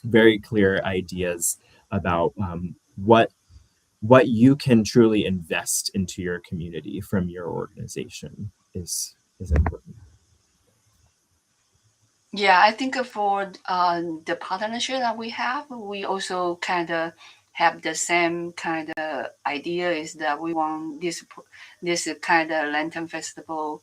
very clear ideas about what you can truly invest into your community from your organization is important. Yeah, I think for the partnership that we have, we also kind of have the same kind of idea, is that we want this kind of Lantern Festival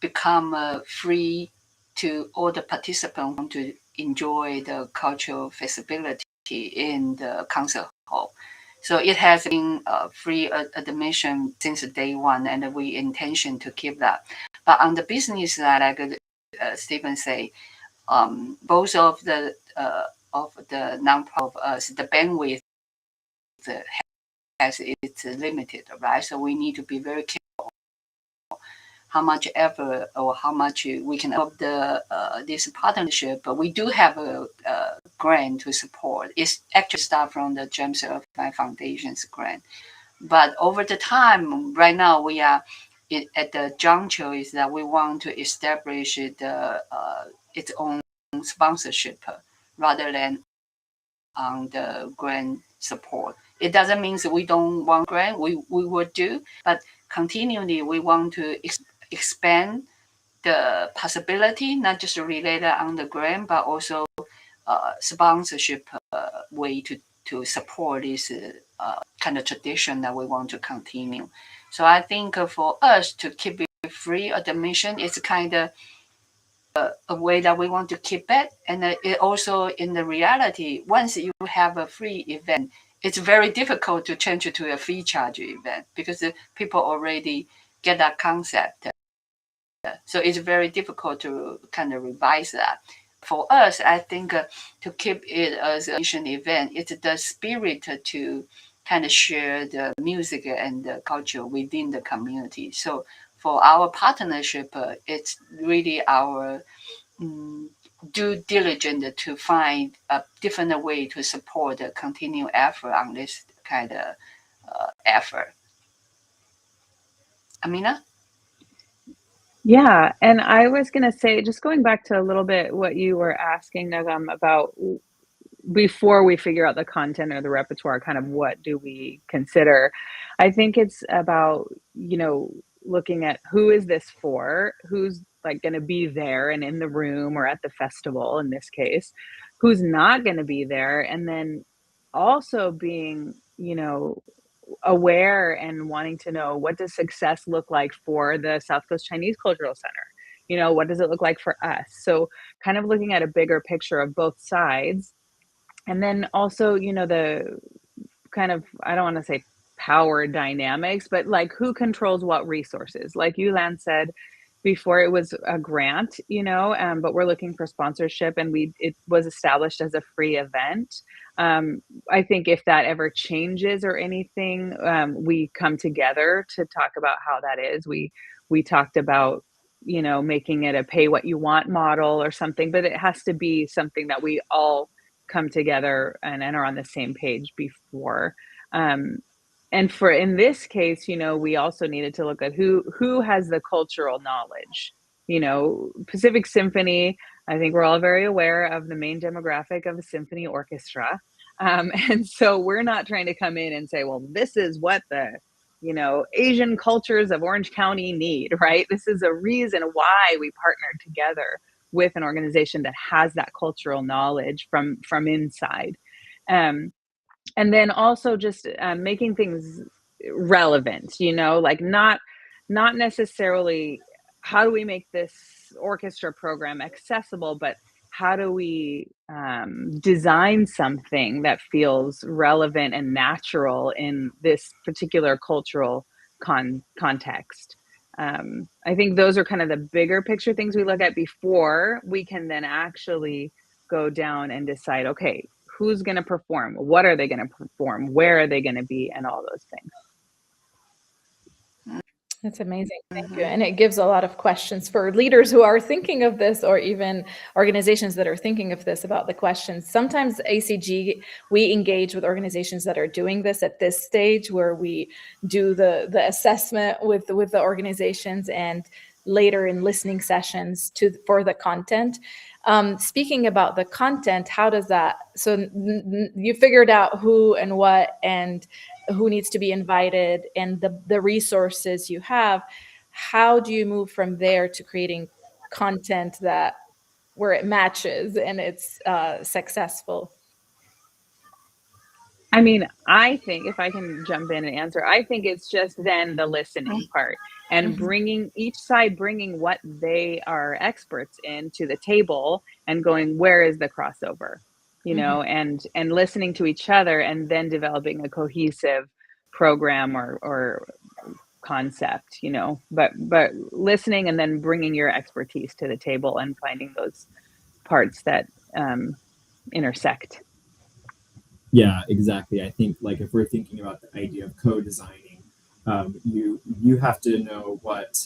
become free to all the participants want to enjoy the cultural feasibility in the concert hall. So it has been free admission since day one, and we intention to keep that. But on the business side, like Stephen say, both of the nonprofit, the bandwidth has it's limited, right? So we need to be very careful how much effort or how much we can of the this partnership. But we do have a grant to support. It's actually start from the James Irvine Foundation's grant. But over the time, right now we are at the juncture is that we want to establish the its own sponsorship rather than on the grant support. It doesn't mean that we don't want grant. We would do, but continually we want to expand the possibility, not just related on the grant, but also sponsorship way to support this kind of tradition that we want to continue. So I think for us to keep it free admission, it's kind of a way that we want to keep it. And it also, in the reality, once you have a free event, it's very difficult to change it to a fee charge event because people already get that concept. So it's very difficult to kind of revise that. For us, I think to keep it as a mission event, it's the spirit to kind of share the music and the culture within the community. So for our partnership, it's really our due diligence to find a different way to support the continued effort on this kind of effort. Amina? Yeah, and I was going to say, just going back to a little bit what you were asking, Nagam, about before we figure out the content or the repertoire, kind of what do we consider? I think it's about, looking at who is this for, who's like going to be there and in the room or at the festival in this case, who's not going to be there, and then also being, aware and wanting to know, what does success look like for the South Coast Chinese Cultural Center? What does it look like for us? So kind of looking at a bigger picture of both sides. And then also, the kind of, I don't want to say power dynamics, but like who controls what resources? Like Yulan said before, it was a grant, but we're looking for sponsorship, and it was established as a free event. I think if that ever changes or anything, we come together to talk about how that is. We talked about, making it a pay what you want model or something, but it has to be something that we all come together and are on the same page before. And for in this case, we also needed to look at who has the cultural knowledge. Pacific Symphony, I think we're all very aware of the main demographic of a symphony orchestra. And so we're not trying to come in and say, well, this is what the Asian cultures of Orange County need, right? This is a reason why we partnered together with an organization that has that cultural knowledge from inside. And then also just making things relevant, like not necessarily how do we make this orchestra program accessible, but how do we design something that feels relevant and natural in this particular cultural context. I think those are kind of the bigger picture things we look at before we can then actually go down and decide, okay, who's going to perform? What are they going to perform? Where are they going to be? And all those things. That's amazing. Thank you. And it gives a lot of questions for leaders who are thinking of this, or even organizations that are thinking of this, about the questions. Sometimes ACG, we engage with organizations that are doing this at this stage, where we do the assessment with the organizations, and later in listening sessions for the content. Speaking about the content, how does that, so you figured out who and what and who needs to be invited and the resources you have. How do you move from there to creating content where it matches and it's successful? I mean, I think, if I can jump in and answer, I think it's just then the listening part, and bringing each side, bringing what they are experts in to the table, and going, where is the crossover, and listening to each other, and then developing a cohesive program or concept, but listening and then bringing your expertise to the table and finding those parts that intersect. Yeah, exactly. I think, like, if we're thinking about the idea of co-designing, you have to know what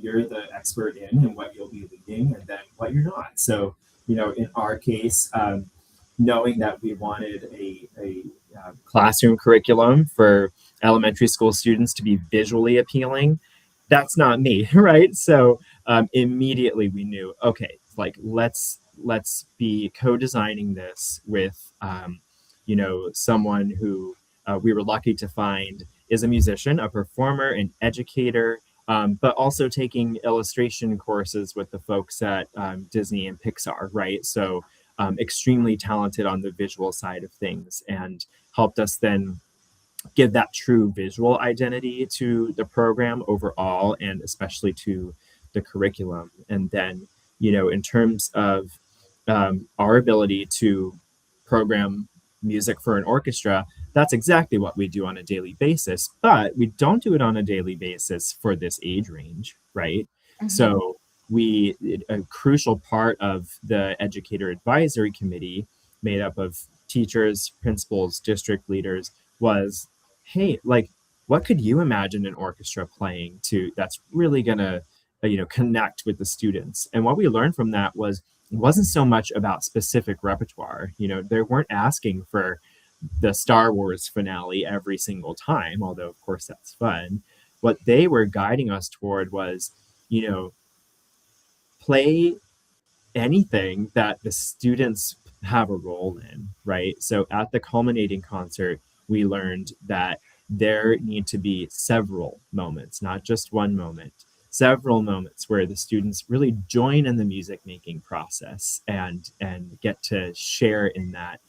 you're the expert in and what you'll be leading, and then what you're not. So, in our case, knowing that we wanted a classroom curriculum for elementary school students to be visually appealing, that's not me, right? So immediately we knew, okay, like let's be co-designing this with someone who we were lucky to find is a musician, a performer, an educator, but also taking illustration courses with the folks at Disney and Pixar, right? So extremely talented on the visual side of things, and helped us then give that true visual identity to the program overall, and especially to the curriculum. And then, in terms of our ability to program music for an orchestra, that's exactly what we do on a daily basis, but we don't do it on a daily basis for this age range, right? So a crucial part of the educator advisory committee, made up of teachers, principals, district leaders, was, hey, like, what could you imagine an orchestra playing that's really gonna connect with the students? And what we learned from that was, it wasn't so much about specific repertoire. They weren't asking for the Star Wars finale every single time, although of course that's fun. What they were guiding us toward was, play anything that the students have a role in, right? So at the culminating concert, we learned that there need to be several moments, not just one moment, several moments where the students really join in the music making process and get to share in that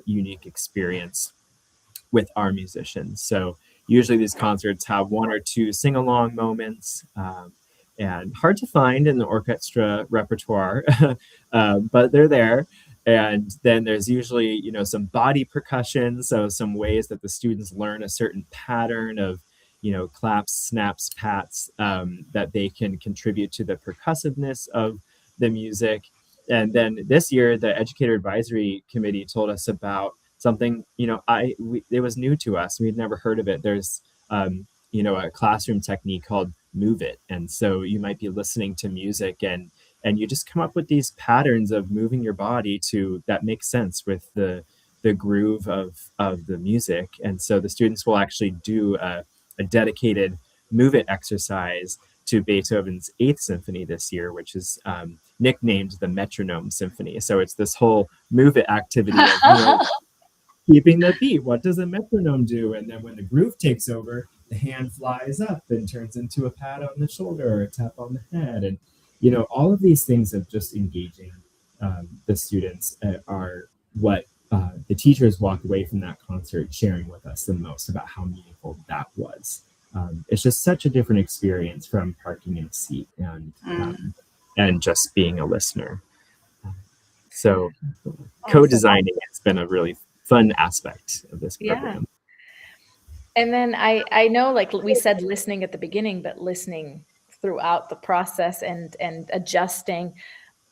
unique experience with our musicians. So usually these concerts have one or two sing-along moments, and hard to find in the orchestra repertoire, but they're there. And then there's usually, some body percussion, so some ways that the students learn a certain pattern of, claps, snaps, pats, that they can contribute to the percussiveness of the music. And then this year, the Educator Advisory Committee told us about something, it was new to us. We'd never heard of it. There's, a classroom technique called Move It. And so you might be listening to music and you just come up with these patterns of moving your body to that makes sense with the groove of the music. And so the students will actually do a dedicated Move It exercise to Beethoven's Eighth Symphony this year, which is nicknamed the Metronome Symphony. So it's this whole Move It activity of, keeping the beat. What does a metronome do? And then when the groove takes over, the hand flies up and turns into a pat on the shoulder or a tap on the head. And, all of these things of just engaging the students are what the teachers walk away from that concert sharing with us the most about how meaningful that was. It's just such a different experience from parking in a seat and just being a listener. So co-designing has been a really fun aspect of this program. And then I know, like we said, listening at the beginning, but listening throughout the process and adjusting.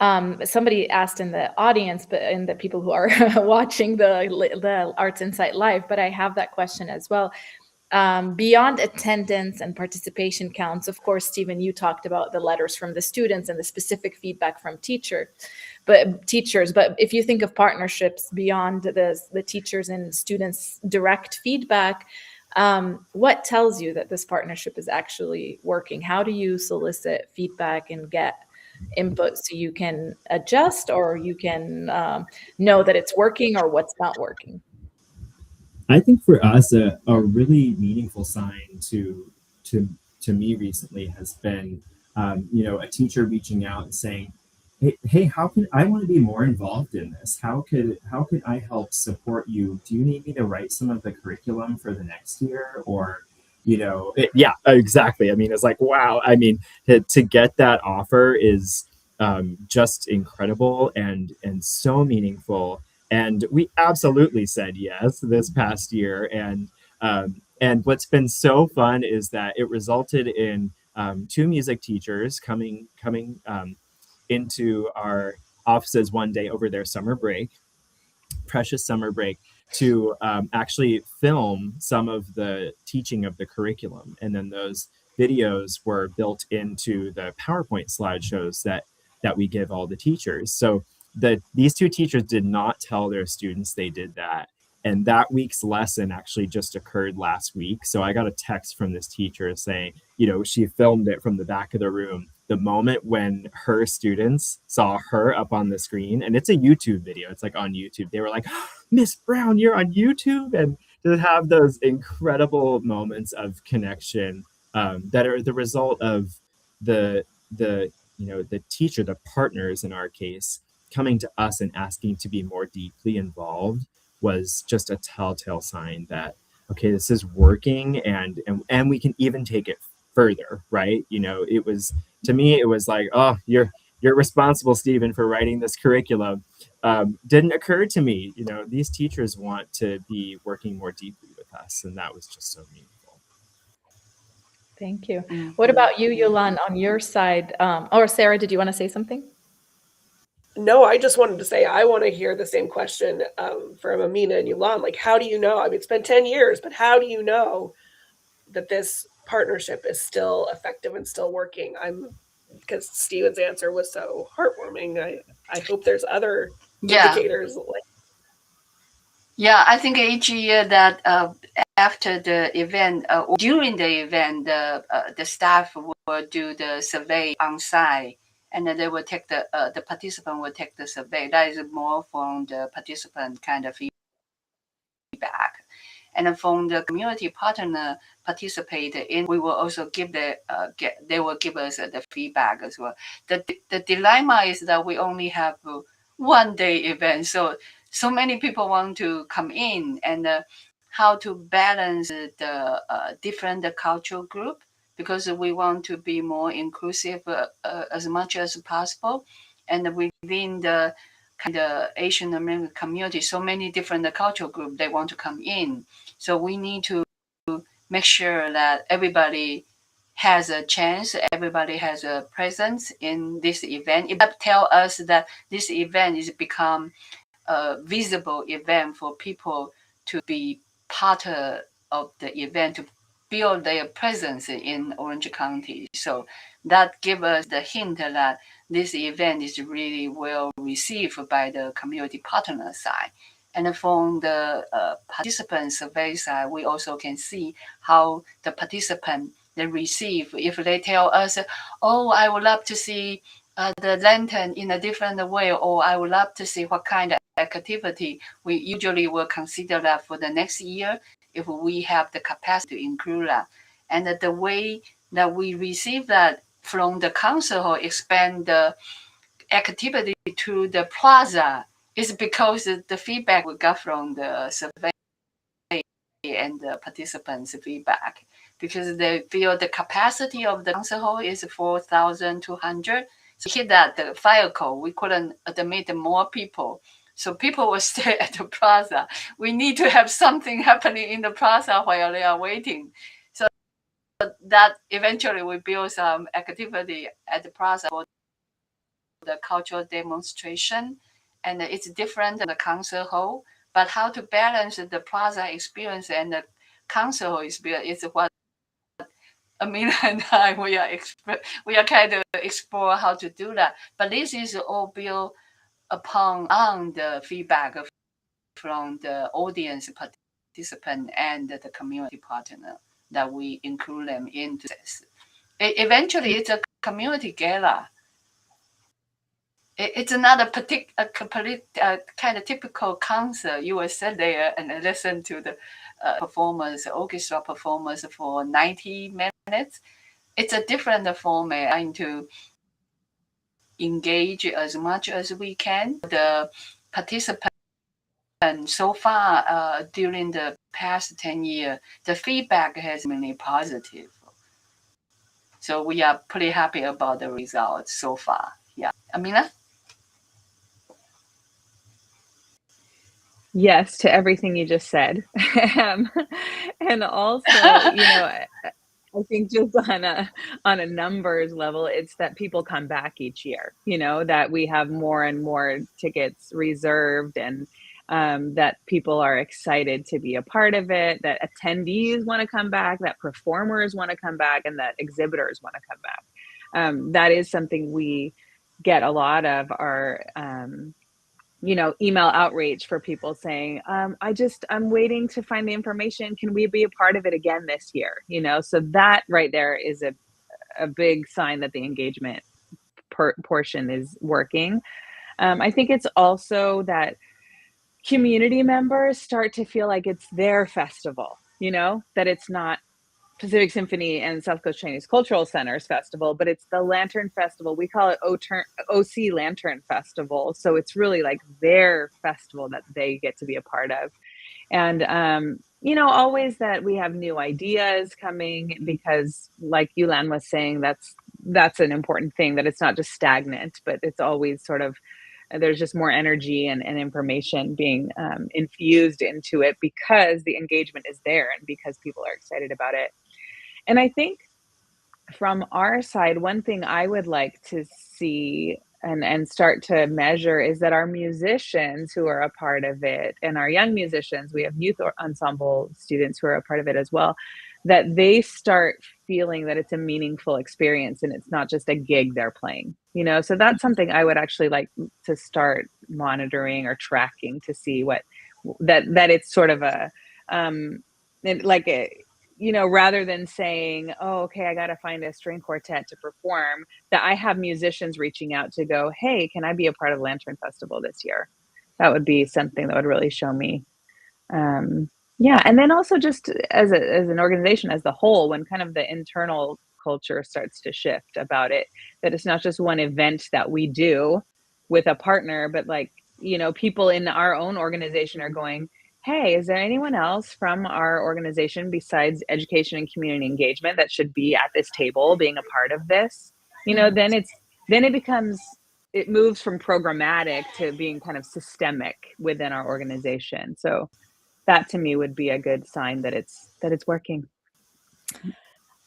Somebody asked in the audience, but in the people who are watching the Arts Insight Live, but I have that question as well. Beyond attendance and participation counts, of course, Stephen, you talked about the letters from the students and the specific feedback from teachers. But if you think of partnerships beyond the teachers and students' direct feedback, what tells you that this partnership is actually working? How do you solicit feedback and get input so you can adjust, or you can know that it's working or what's not working? I think for us, a really meaningful sign to me recently has been, a teacher reaching out and saying, "Hey, how can I want to be more involved in this? How could I help support you? Do you need me to write some of the curriculum for the next year?" Or, yeah, exactly. I mean, it's like, wow. I mean, to get that offer is just incredible and so meaningful. And we absolutely said yes this past year. And what's been so fun is that it resulted in two music teachers coming into our offices one day over their summer break, precious summer break, to actually film some of the teaching of the curriculum. And then those videos were built into the PowerPoint slideshows that we give all the teachers. So these two teachers did not tell their students they did that. And that week's lesson actually just occurred last week. So I got a text from this teacher saying, she filmed it from the back of the room. The moment when her students saw her up on the screen, and it's a YouTube video, it's like on YouTube, they were like, "Miss Brown, you're on YouTube." And to have those incredible moments of connection that are the result of the teacher, the partners in our case, coming to us and asking to be more deeply involved was just a telltale sign that, okay, this is working and we can even take it further, right? It was, to me, it was like, oh, you're responsible, Stephen, for writing this curriculum. Didn't occur to me, these teachers want to be working more deeply with us, and that was just so meaningful. Thank you. What about you, Yolande, on your side? Or Sarah, did you want to say something? No, I just wanted to say I want to hear the same question from Amina and Yolande. Like, how do you know? I mean, it's been 10 years, but how do you know that this partnership is still effective and still working? Because Stephen's answer was so heartwarming. I hope there's other indicators. Yeah, I think each year that after the event, during the event, the staff will do the survey on site and then they will take the participant will take the survey. That is more from the participant kind of feedback. And from the community partner participate in, we will also give they will give us the feedback as well. The dilemma is that we only have 1 day event, so many people want to come in, and how to balance the different cultural group, because we want to be more inclusive as much as possible, and within the kind of Asian American community, so many different cultural groups they want to come in. So we need to make sure that everybody has a chance, everybody has a presence in this event. It tell us that this event is become a visible event for people to be part of the event, to build their presence in Orange County. So that gives us the hint that this event is really well received by the community partner side. And from the participant survey side, we also can see how the participant they receive. If they tell us, oh, I would love to see the lantern in a different way, or I would love to see what kind of activity, we usually will consider that for the next year if we have the capacity to include that. And the way that we receive that from the council or expand the activity to the plaza is because the feedback we got from the survey and the participants' feedback, because they feel the capacity of the council hall is 4,200. So hit that the fire code, we couldn't admit more people. So people will stay at the plaza. We need to have something happening in the plaza while they are waiting. So that eventually we build some activity at the plaza for the cultural demonstration. And it's different than the council hall. But how to balance the plaza experience and the council hall experience is what Amina and I, we are kind of explore how to do that. But this is all built upon the feedback from the audience participant and the community partner that we include them into this. Eventually, it's a community gala. It's not a kind of typical concert. You will sit there and listen to the performers, orchestra performers for 90 minutes. It's a different format, trying to engage as much as we can. The participants so far during the past 10 years, the feedback has been really positive. So we are pretty happy about the results so far. Yeah, Amina? Yes, to everything you just said. And also, I think just on a numbers level, it's that people come back each year, that we have more and more tickets reserved, and that people are excited to be a part of it, that attendees want to come back, that performers want to come back, and that exhibitors want to come back. That is something we get a lot of our email outreach for people saying, I'm waiting to find the information. Can we be a part of it again this year? So that right there is a big sign that the engagement portion is working. I think it's also that community members start to feel like it's their festival, that it's not Pacific Symphony and South Coast Chinese Cultural Center's festival, but it's the Lantern Festival. We call it OC Lantern Festival. So it's really like their festival that they get to be a part of. And, always that we have new ideas coming, because like Yulan was saying, that's an important thing, that it's not just stagnant, but it's always sort of, there's just more energy and information being infused into it, because the engagement is there and because people are excited about it. And I think from our side, one thing I would like to see and start to measure is that our musicians who are a part of it, and our young musicians, we have youth ensemble students who are a part of it as well, that they start feeling that it's a meaningful experience and it's not just a gig they're playing, so that's something I would actually like to start monitoring or tracking, to see what that it's sort of you know, rather than saying, oh, okay, I got to find a string quartet to perform, that I have musicians reaching out to go, hey, can I be a part of Lantern Festival this year? That would be something that would really show me. Yeah. And then also just as an organization as the whole, when kind of the internal culture starts to shift about it, that it's not just one event that we do with a partner, but like, you know, people in our own organization are going, hey, is there anyone else from our organization besides education and community engagement that should be at this table being a part of this? You know, then it becomes, it moves from programmatic to being kind of systemic within our organization. So that to me would be a good sign that it's working.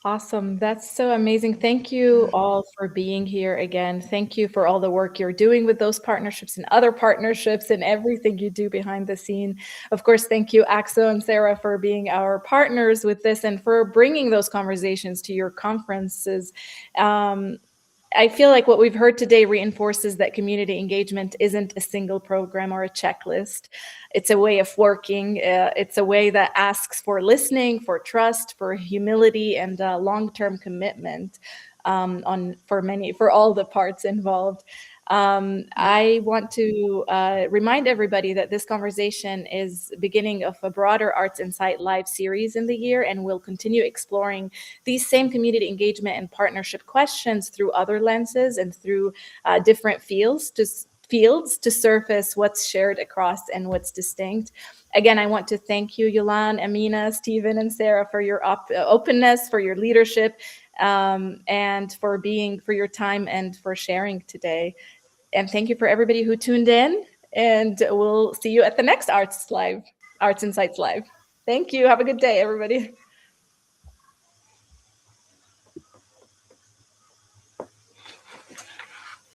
Awesome. That's so amazing. Thank you all for being here again. Thank you for all the work you're doing with those partnerships and other partnerships and everything you do behind the scene. Of course, thank you, Axel and Sarah, for being our partners with this and for bringing those conversations to your conferences. I feel like what we've heard today reinforces that community engagement isn't a single program or a checklist. It's a way of working. It's a way that asks for listening, for trust, for humility, and long-term commitment for all the parts involved. I want to remind everybody that this conversation is beginning of a broader Arts Insight Live series in the year, and we'll continue exploring these same community engagement and partnership questions through other lenses and through different fields to surface what's shared across and what's distinct. Again, I want to thank you, Yolan, Amina, Stephen, and Sarah for your openness, for your leadership, and for your time and for sharing today. And thank you for everybody who tuned in, and we'll see you at the next Arts Insights Live. Thank you. Have a good day, everybody.